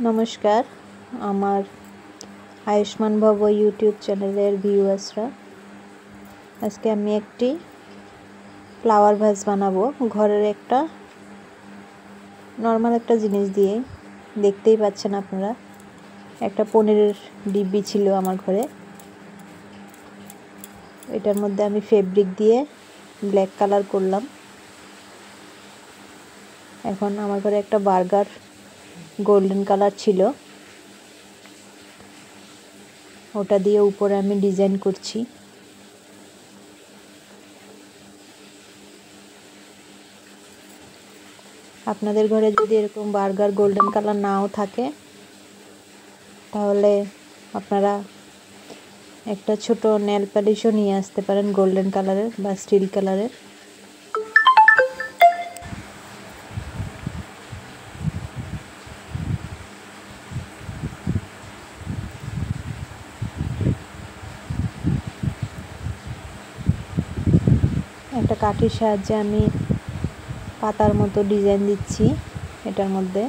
নমস্কার আমার আয়ুষ্মান ভব ইউটিউব চ্যানেলের ভিউয়ার্সরা, আজকে আমি একটি ফ্লাওয়ার ভাস বানাবো ঘরের একটা নর্মাল একটা জিনিস দিয়ে। দেখতেই পাচ্ছেন আপনারা, একটা পনিরের ডিব্বি ছিল আমার ঘরে। এটার মধ্যে আমি ফেব্রিক দিয়ে ব্ল্যাক কালার করলাম। এখন আমার ঘরে একটা বার্গার গোল্ডেন কালার ছিল, ওটা দিয়ে উপরে আমি ডিজাইন করছি। আপনাদের ঘরে যদি এরকম বার্গার গোল্ডেন কালার নাও থাকে, তাহলে আপনারা একটা ছোট নেল পালিশও নিয়ে আসতে পারেন গোল্ডেন কালারের বা স্টিল কালারের। একটা কাঠির সাহায্যে আমি পাতার মতো ডিজাইন দিচ্ছি এটার মধ্যে।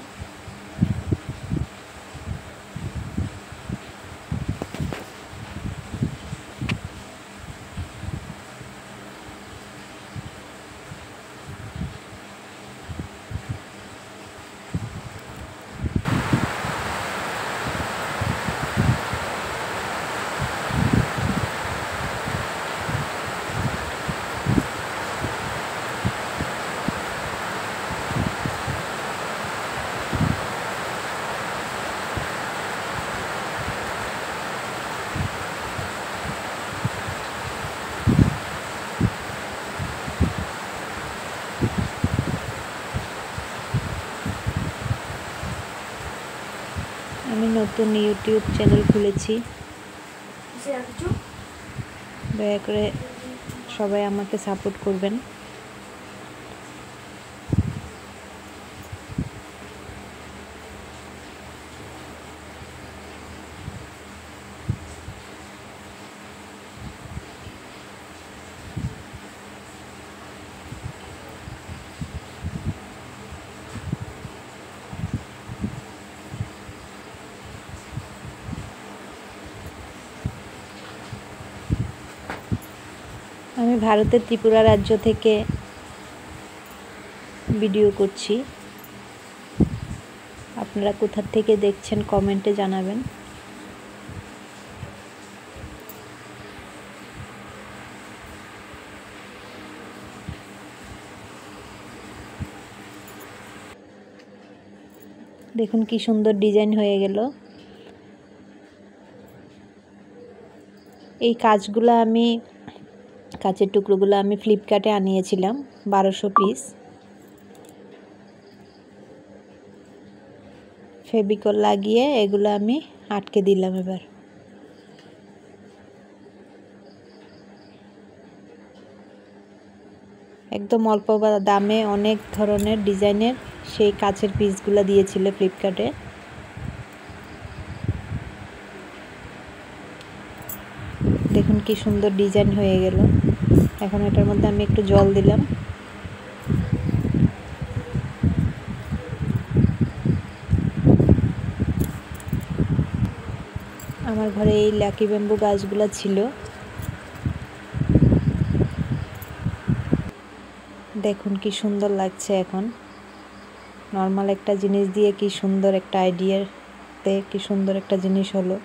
আমি নতুন ইউটিউব চ্যানেল খুলেছি, দয়া করে সবাই আমাকে সাপোর্ট করবেন। আমি ভারতের ত্রিপুরা রাজ্য থেকে ভিডিও করছি। আপনারা কোথা থেকে দেখছেন কমেন্টে জানাবেন। দেখুন কি সুন্দর ডিজাইন হয়ে গেল। এই কাচের টুকরোগুলো আমি ফ্লিপকার্টে আনিয়েছিলাম 1200 পিস। ফেভিকল লাগিয়ে এগুলো আমি আটকে দিলাম। এবার একদম অল্প দামে অনেক ধরনের ডিজাইনের সেই কাচের পিসগুলো দিয়েছিল ফ্লিপকার্টে। দেখুন কি সুন্দর ডিজাইন হয়ে গেল। এখন এটার মধ্যে আমি একটু জল দিলাম। আমার ঘরে এই লাকি ব্যাম্বু গাছগুলো ছিল। দেখুন কি সুন্দর লাগছে। এখন নর্মাল একটা জিনিস দিয়ে কি সুন্দর একটা আইডিয়াতে কি সুন্দর একটা জিনিস হলো।